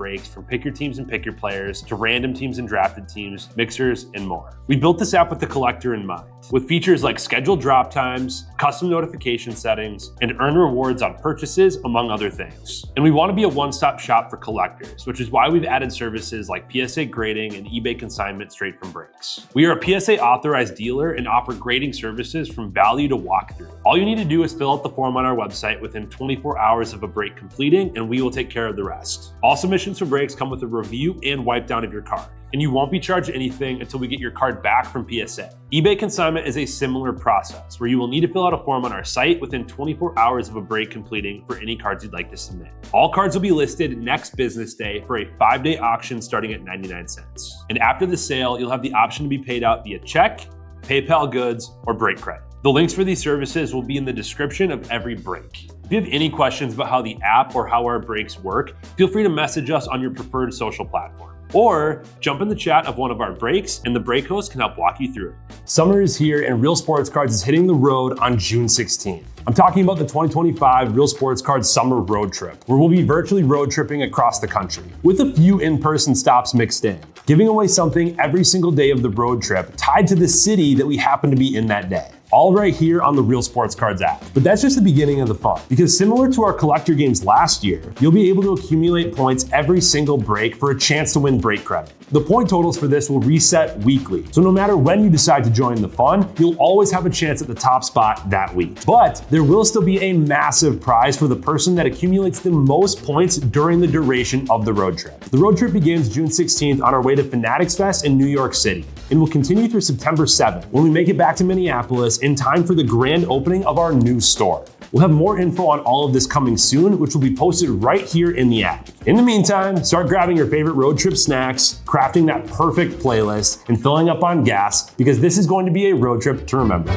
breaks from pick your teams and pick your players to random teams and drafted teams, mixers, and more. We built this app with the collector in mind, with features like scheduled drop times, custom notification settings, and earn rewards on purchases, among other things. And we want to be a one-stop shop for collectors, which is why we've added services like PSA grading and eBay consignment straight from breaks. We are a PSA authorized dealer and offer grading services from value to walkthrough. All you need to do is fill out the form on our website within 24 hours of a break completing, and we will take care of the rest. All submissions for breaks come with a review and wipe down of your card, and you won't be charged anything until we get your card back from PSA. eBay consignment is a similar process where you will need to fill out a form on our site within 24 hours of a break completing for any cards you'd like to submit. All cards will be listed next business day for a 5-day auction starting at 99 cents. And after the sale, you'll have the option to be paid out via check, PayPal goods, or break credit. The links for these services will be in the description of every break. If you have any questions about how the app or how our breaks work, feel free to message us on your preferred social platform. Or jump in the chat of one of our breaks and the break host can help walk you through it. Summer is here and Real Sports Cards is hitting the road on June 16th. I'm talking about the 2025 Real Sports Cards Summer Road Trip, where we'll be virtually road tripping across the country, with a few in-person stops mixed in, giving away something every single day of the road trip tied to the city that we happen to be in that day. All right here on the Real Sports Cards app. But that's just the beginning of the fun, because similar to our collector games last year, you'll be able to accumulate points every single break for a chance to win break credit. The point totals for this will reset weekly, so no matter when you decide to join the fun, you'll always have a chance at the top spot that week. But there will still be a massive prize for the person that accumulates the most points during the duration of the road trip. The road trip begins June 16th on our way to Fanatics Fest in New York City, and will continue through September 7th when we make it back to Minneapolis in time for the grand opening of our new store. We'll have more info on all of this coming soon, which will be posted right here in the app. In the meantime, start grabbing your favorite road trip snacks, crafting that perfect playlist, and filling up on gas, because this is going to be a road trip to remember.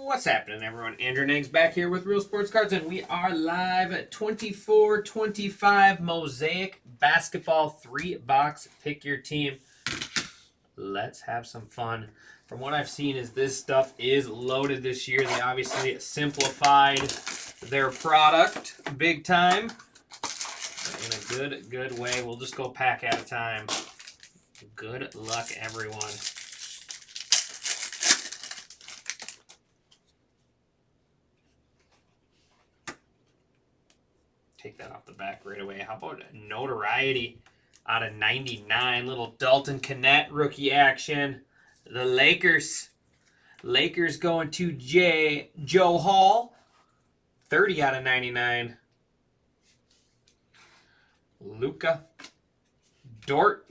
What's happening, everyone? Andrew Naggs back here with Real Sports Cards, and we are live at 24-25 Mosaic Basketball 3-box Pick Your Team. Let's have some fun. From what I've seen is this stuff is loaded this year. They obviously simplified their product big time, but in a good way. We'll just go pack at a time. Good luck, everyone. Take that off the back right away. How about notoriety out of 99? Little Dalton Knecht rookie action. The Lakers. Lakers going to Joe Hall. 30 out of 99. Luka. Dort.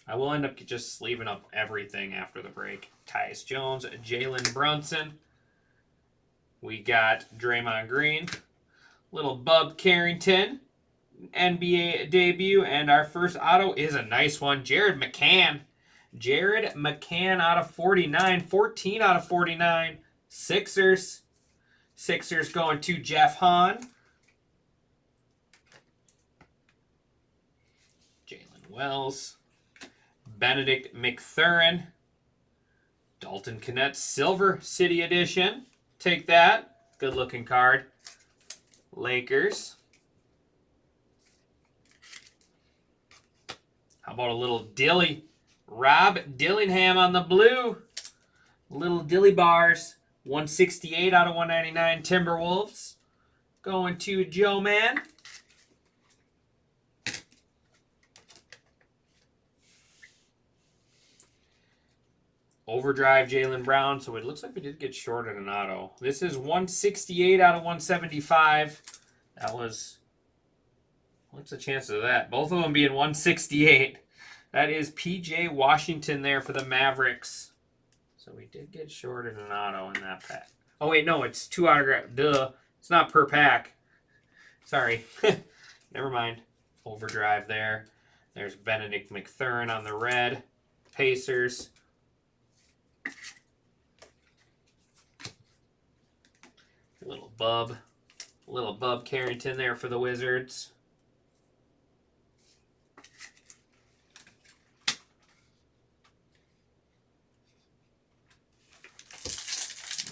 I will end up just sleeving up everything after the break. Tyus Jones. Jalen Brunson. We got Draymond Green. Little Bub Carrington, NBA debut, and our first auto is a nice one. Jared McCann. Jared McCann out of 49. 14 out of 49. Sixers. Sixers going to Jeff Hahn. Jalen Wells. Benedict McThurin. Dalton Knecht Silver City Edition. Take that. Good looking card. Lakers. How about a little Dilly? Rob Dillingham on the blue. Little Dilly bars. 168 out of 199 Timberwolves. Going to Joe Man. Overdrive Jaylen Brown, so it looks like we did get shorted an auto. This is 168 out of 175. That was... What's the chances of that? Both of them being 168. That is PJ Washington there for the Mavericks. So we did get shorted an auto in that pack. Oh, wait, no, it's 2 autograph. Duh. It's not per pack. Sorry. Never mind. Overdrive there. There's Benedict McThurin on the red. Pacers. Little Bub Carrington there for the Wizards.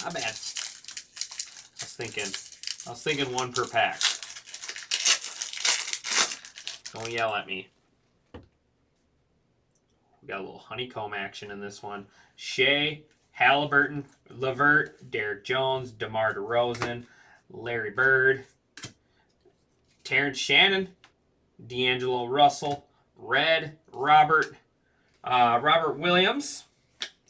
Not bad. I was thinking 1 per pack. Don't yell at me. We got a little honeycomb action in this one. Shea, Halliburton, LeVert, Derek Jones, DeMar DeRozan, Larry Bird, Terrence Shannon, D'Angelo Russell, red, Robert Williams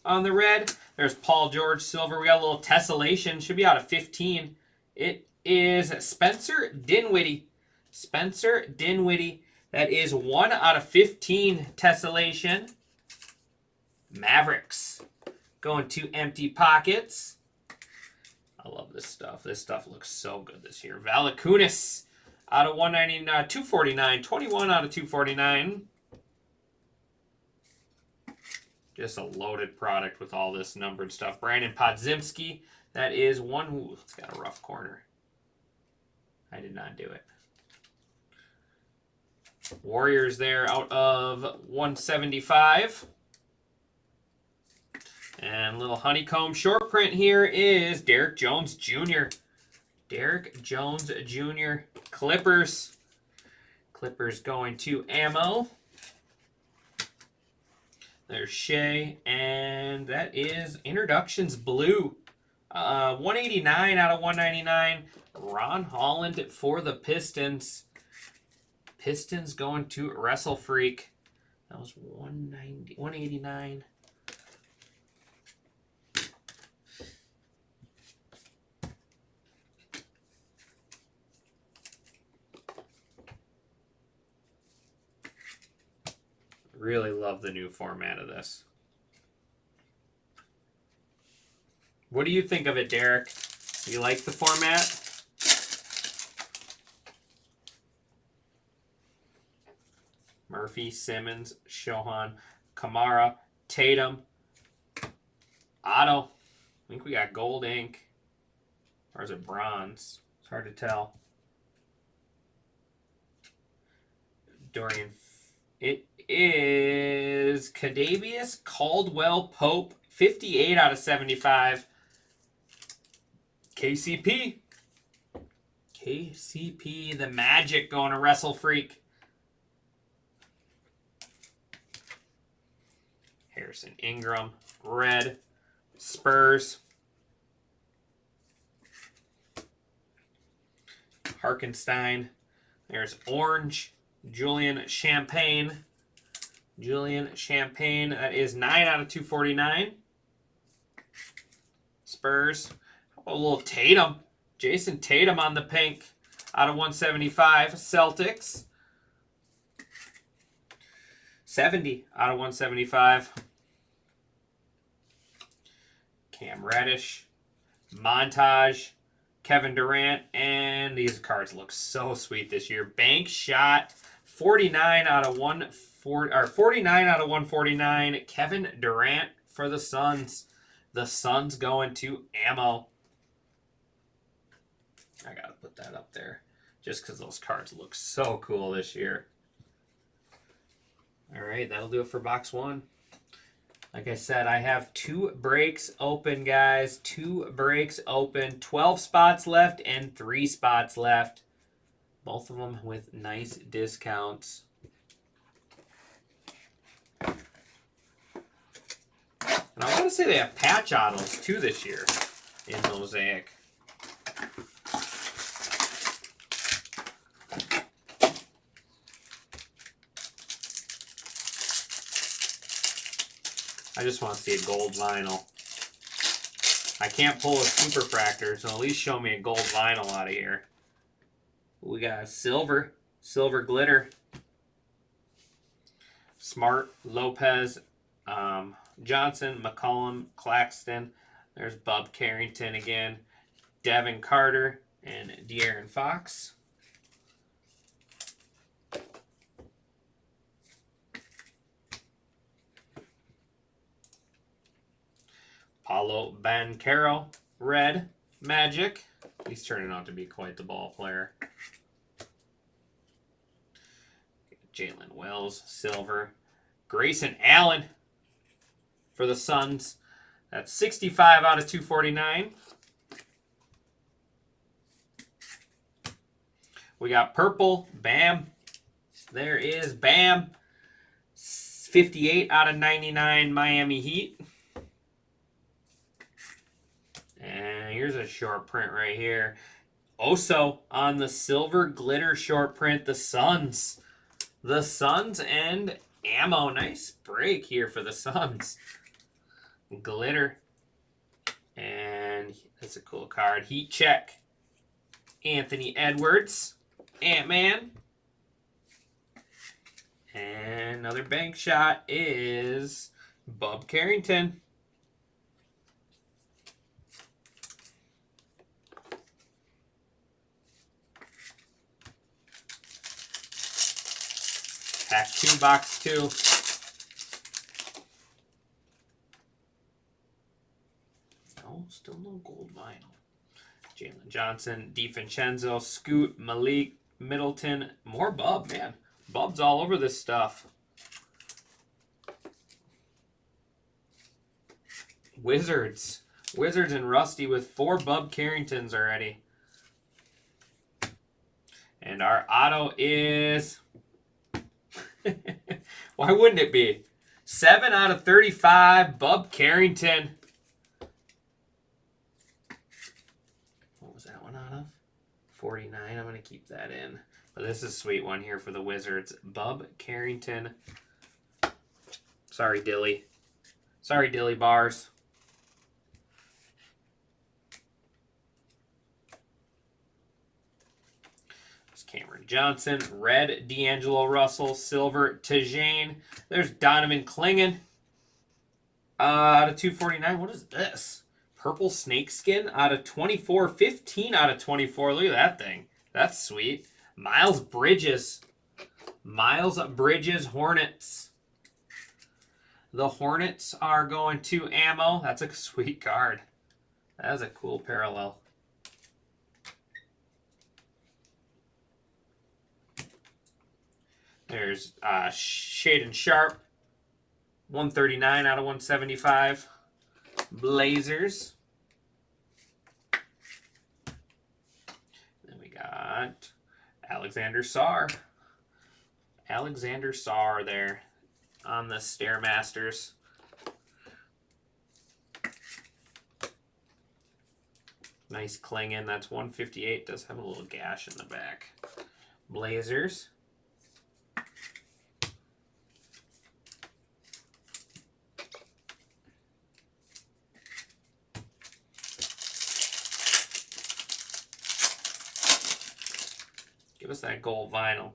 on the red. There's Paul George silver. We got a little tessellation. Should be out of 15. It is Spencer Dinwiddie. Spencer Dinwiddie. That is 1 out of 15 tessellation. Mavericks. Going to empty pockets. I love this stuff. This stuff looks so good this year. Valanciunas out of 199, 249. 21 out of 249. Just a loaded product with all this numbered stuff. Brandon Podziemski. That is one. Ooh, it's got a rough corner. I did not do it. Warriors there out of 175. And little honeycomb short print here is Derek Jones Jr. Derek Jones Jr. Clippers. Clippers going to ammo. There's Shea, and that is Introductions Blue. 189 out of 199. Ron Holland for the Pistons. Pistons going to Wrestle Freak. That was 189. Really love the new format of this. What do you think of it, Derek? You like the format? Murphy, Simmons, Shohan, Kamara, Tatum, Otto. I think we got gold ink. Or is it bronze? It's hard to tell. Dorian. It is Kadavius Caldwell Pope, 58 out of 75. KCP. KCP, the Magic going to Wrestle Freak. Harrison Ingram, red. Spurs. Harkenstein. There's orange. Julian Champagne. Julian Champagne. That is 9 out of 249. Spurs. A little Tatum. Jason Tatum on the pink. Out of 175. Celtics. 70 out of 175. Cam Reddish. Montage. Kevin Durant. And these cards look so sweet this year. Bank shot. 49 out of 149. Kevin Durant for the Suns. The Suns going to ammo. I gotta put that up there just because those cards look so cool this year. All right, that'll do it for box 1. Like I said, I have 2 breaks open, guys. 2 breaks open. 12 spots left and 3 spots left. Both of them with nice discounts. And I want to say they have patch autos too this year in Mosaic. I just want to see a gold vinyl. I can't pull a superfractor, so at least show me a gold vinyl out of here. We got silver glitter. Smart, Lopez, Johnson, McCollum, Claxton. There's Bub Carrington again. Devin Carter and De'Aaron Fox. Paulo Banchero, red, Magic. He's turning out to be quite the ball player. Jalen Wells, silver. Grayson Allen for the Suns. That's 65 out of 249. We got purple, Bam. There is Bam. 58 out of 99 Miami Heat. And here's a short print right here. Oso on the silver glitter short print. The Suns. The Suns and ammo. Nice break here for the Suns. Glitter. And that's a cool card. Heat check. Anthony Edwards. Ant-Man. And another bank shot is Bub Carrington. Pack 2, box 2. No, still no gold vinyl. Jalen Johnson, DiVincenzo, Scoot, Malik, Middleton. More Bub, man. Bub's all over this stuff. Wizards. Wizards and Rusty with 4 Bub Carringtons already. And our auto is... Why wouldn't it be? 7 out of 35, Bub Carrington. What was that one out of? 49. I'm going to keep that in. But this is a sweet one here for the Wizards. Bub Carrington. Sorry, Dilly. Sorry, Dilly Bars. Cameron Johnson, red, D'Angelo Russell, silver, Tajane. There's Donovan Clingan. Out of 249. What is this? Purple snakeskin out of 24. 15 out of 24. Look at that thing. That's sweet. Miles Bridges. Miles Bridges Hornets. The Hornets are going to ammo. That's a sweet card. That is a cool parallel. There's Shaden Sharp, 139 out of 175. Blazers. Then we got Alexander Sarr. Alexander Sarr there on the Stairmasters. Nice Klingon. That's 158. Does have a little gash in the back. Blazers. Give us that gold vinyl.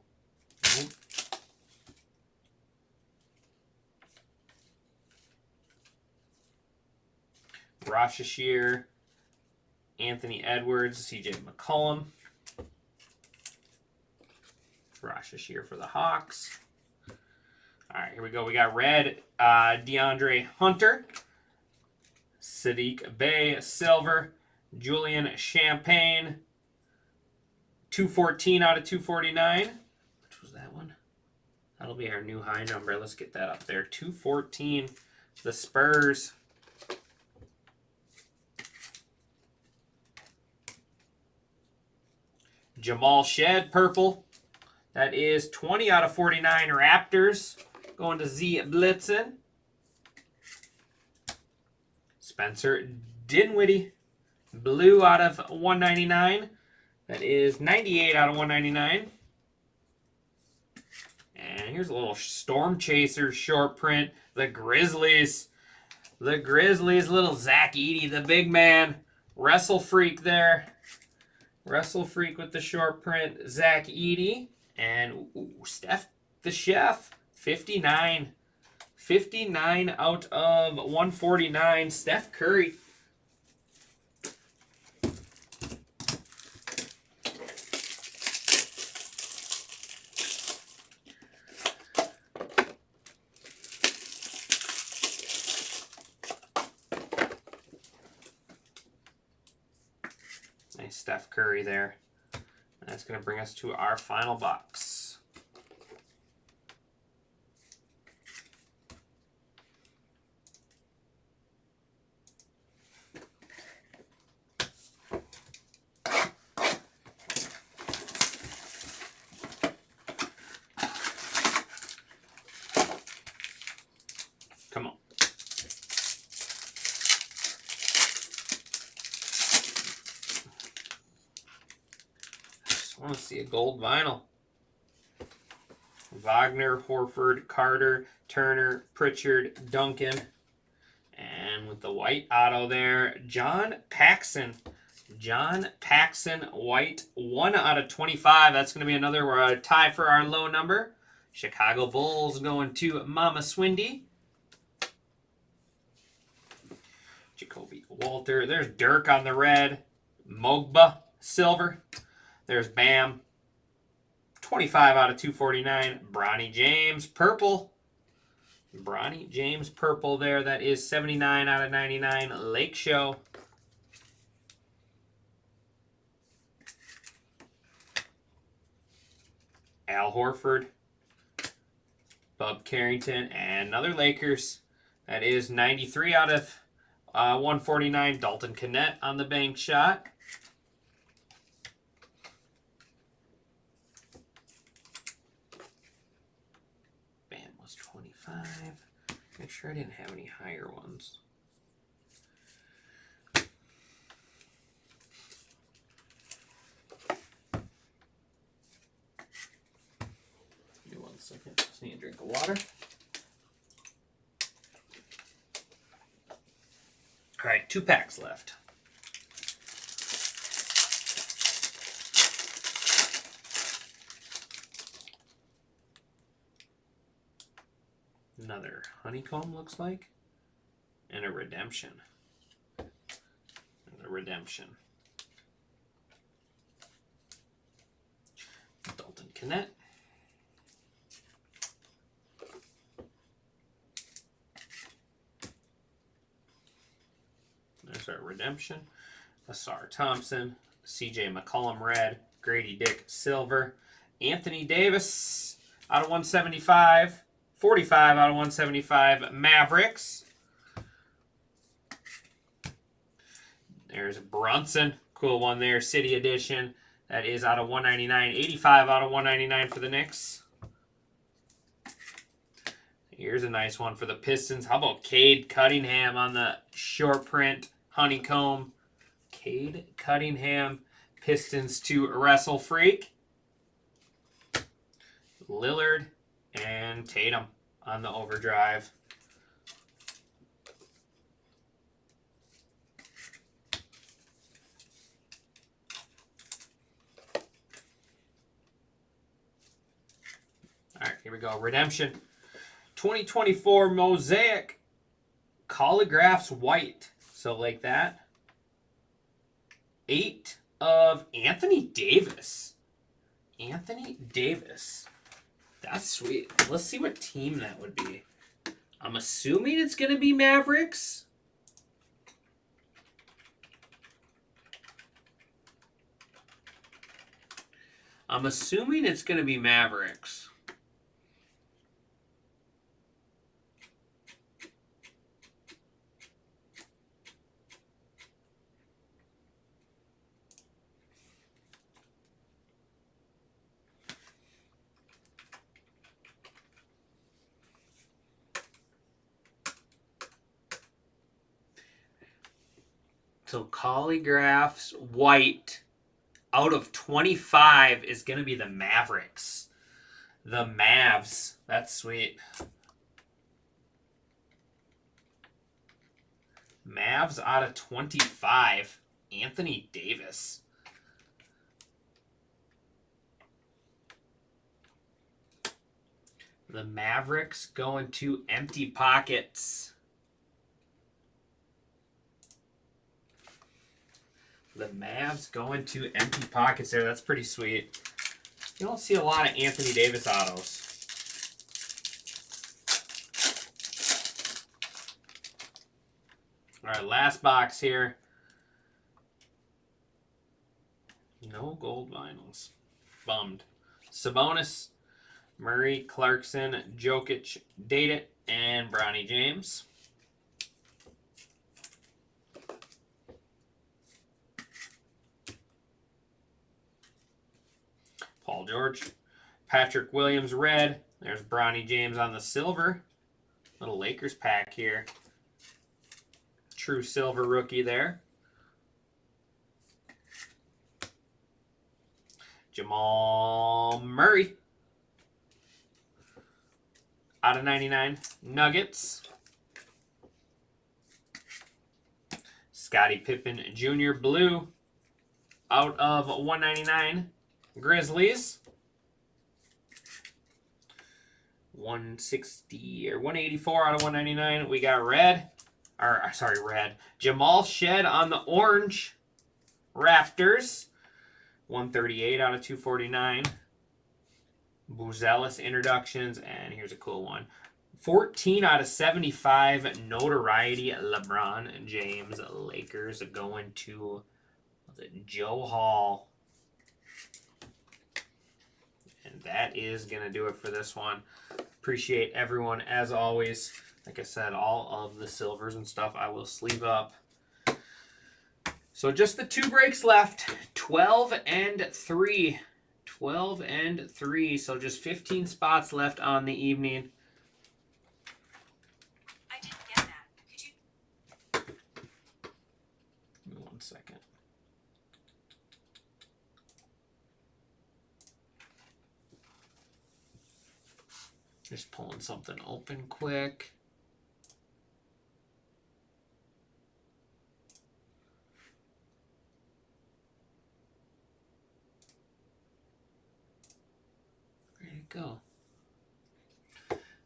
Rosh Ashir, Anthony Edwards, CJ McCollum. Rosh Ashir for the Hawks. All right, here we go. We got red, DeAndre Hunter, Sadiq Bey, silver, Julian Champagne. 214 out of 249. Which was that one? That'll be our new high number. Let's get that up there. 214. The Spurs. Jamal Shed, purple. That is 20 out of 49 Raptors. Going to Z Blitzen. Spencer Dinwiddie. Blue out of 199. That is 98 out of 199. And here's a little Storm Chaser short print. The Grizzlies. The Grizzlies, little Zach Edey, the big man. Wrestle Freak there. Wrestle Freak with the short print. Zach Edey. And Steph the Chef. 59. 59 out of 149. Steph Curry. Nice Steph Curry there. That's going to bring us to our final box. Come on. I want to see a gold vinyl. Wagner, Horford, Carter, Turner, Pritchard, Duncan. And with the white auto there, John Paxson. John Paxson, white, 1 out of 25. That's going to be another tie for our low number. Chicago Bulls going to Mama Swindy. Jacoby Walter. There's Dirk on the red. Mogba, silver. There's Bam. 25 out of 249. Bronny James, purple. Bronny James, purple there. That is 79 out of 99. Lake Show. Al Horford. Bub Carrington. And another Lakers. That is 93 out of 149. Dalton Kennett on the bank shot. Bam was 25. Make sure I didn't have any higher ones. Give me 1 second. Just need a drink of water. All right, 2 packs left. Another honeycomb, looks like. And a redemption. And a redemption. Dalton Kennett. There's our redemption. Asar Thompson. CJ McCollum red. Grady Dick silver. Anthony Davis out of 175. 45 out of 175, Mavericks. There's Brunson. Cool one there, City Edition. That is out of 199. 85 out of 199 for the Knicks. Here's a nice one for the Pistons. How about Cade Cunningham on the short print honeycomb? Cade Cunningham, Pistons to Wrestle Freak. Lillard and Tatum on the overdrive. All right, here we go. Redemption. 2024 Mosaic. Calligraphs white. So like that. 8 of Anthony Davis. Anthony Davis. That's sweet. Let's see what team that would be. I'm assuming it's going to be Mavericks. I'm assuming it's going to be Mavericks. So Calligraphs white out of 25 is going to be the Mavericks. The Mavs. That's sweet. Mavs out of 25. Anthony Davis. The Mavericks going to empty pockets. The Mavs going to empty pockets there. That's pretty sweet. You don't see a lot of Anthony Davis autos. All right, last box here. No gold vinyls. Bummed. Sabonis, Murray, Clarkson, Jokic, Date It, and Bronny James. Paul George. Patrick Williams, red. There's Bronny James on the silver. Little Lakers pack here. True silver rookie there. Jamal Murray. Out of 99. Nuggets. Scottie Pippen Jr. blue. Out of 199. Grizzlies. 160 or 184 out of 199. We got red. Red. Jamal Shed on the orange. Raptors. 138 out of 249. Buzelis introductions, and here's a cool one. 14 out of 75 notoriety LeBron James Lakers going to Joe Hall. And that is going to do it for this one. Appreciate everyone as always. Like I said, all of the silvers and stuff I will sleeve up. So just the 2 breaks left. 12 and 3. 12 and 3. So just 15 spots left on the evening. I didn't get that. Could you? Give me 1 second. Just pulling something open quick. Where did it go?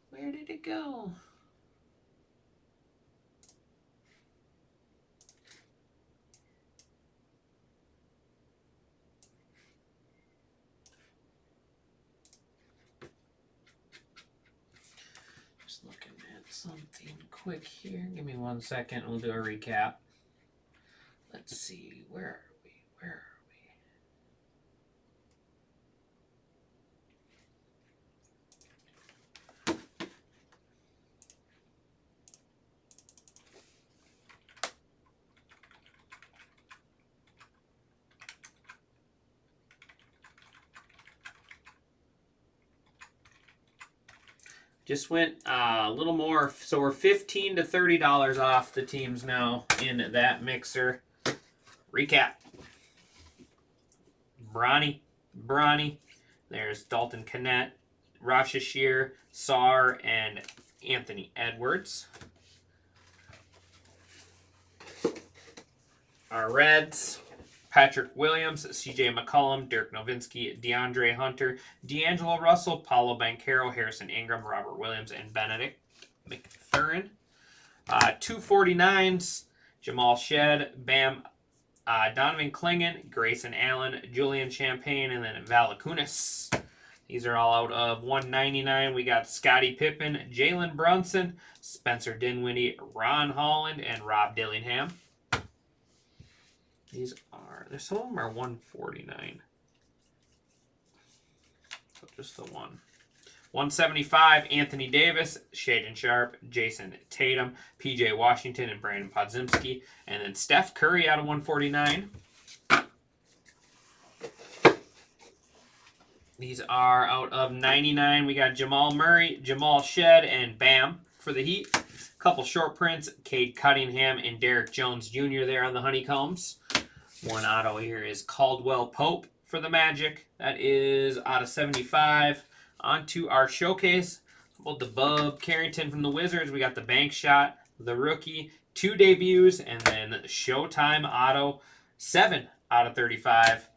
Where did it go? Just looking at something quick here. Give me 1 second. We'll do a recap. Let's see. Where are we? Where are we? Just went a little more, so we're $15 to $30 off the teams now in that mixer. Recap. Bronny. There's Dalton Kennett, Rasha Shear, Sarr, and Anthony Edwards. Our Reds. Patrick Williams, CJ McCollum, Dirk Nowitzki, DeAndre Hunter, D'Angelo Russell, Paulo Banchero, Harrison Ingram, Robert Williams, and Benedict McFerrin. 249s, Jamal Shed, Bam, Donovan Clingan, Grayson Allen, Julian Champagne, and then Valakunas. These are all out of 199. We got Scottie Pippen, Jalen Brunson, Spencer Dinwiddie, Ron Holland, and Rob Dillingham. Some of them are 149. So just the one. 175, Anthony Davis, Shaedon Sharpe, Jason Tatum, PJ Washington, and Brandon Podziemski. And then Steph Curry out of 149. These are out of 99. We got Jamal Murray, Jamal Shed, and Bam for the Heat. Couple short prints, Cade Cunningham and Derek Jones Jr. there on the honeycombs. One auto here is Caldwell Pope for the Magic. That is out of 75. On to our showcase. About the Bub Carrington from the Wizards. We got the bank shot, the rookie, 2 debuts, and then Showtime auto, 7 out of 35.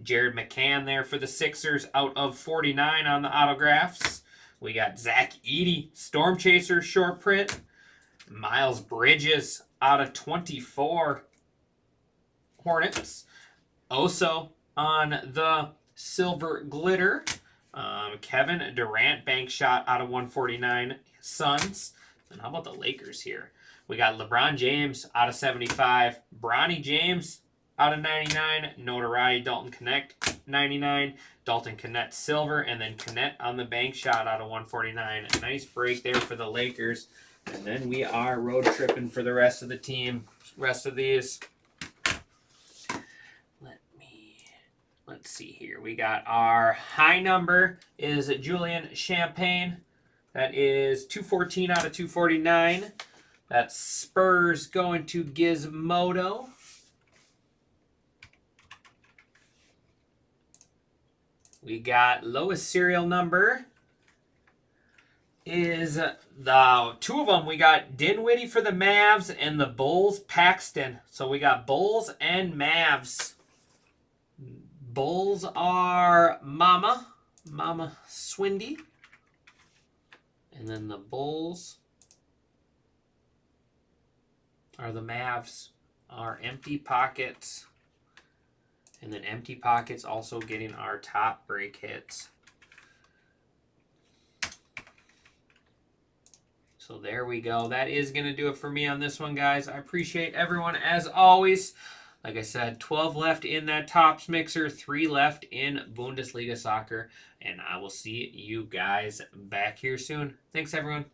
Jared McCann there for the Sixers out of 49 on the autographs. We got Zach Edey, Storm Chaser short print. Miles Bridges out of 24. Hornets. Oso on the silver glitter. Kevin Durant bank shot out of 149 Suns. And how about the Lakers here? We got LeBron James out of 75. Bronny James out of 99. Notoriety Dalton Connect 99. Dalton Connect silver. And then Connect on the bank shot out of 149. A nice break there for the Lakers. And then we are road tripping for the rest of the team. Rest of these. Let's see here. We got our high number is Julian Champagne. That is 214 out of 249. That's Spurs going to Gizmodo. We got lowest serial number is the two of them. We got Dinwiddie for the Mavs and the Bulls Paxton. So we got Bulls and Mavs. Bulls are Mama Swindy. And then the Bulls are the Mavs, are Empty Pockets. And then Empty Pockets also getting our top break hits. So there we go. That is going to do it for me on this one, guys. I appreciate everyone as always. Like I said, 12 left in that Topps mixer, 3 left in Bundesliga soccer. And I will see you guys back here soon. Thanks, everyone.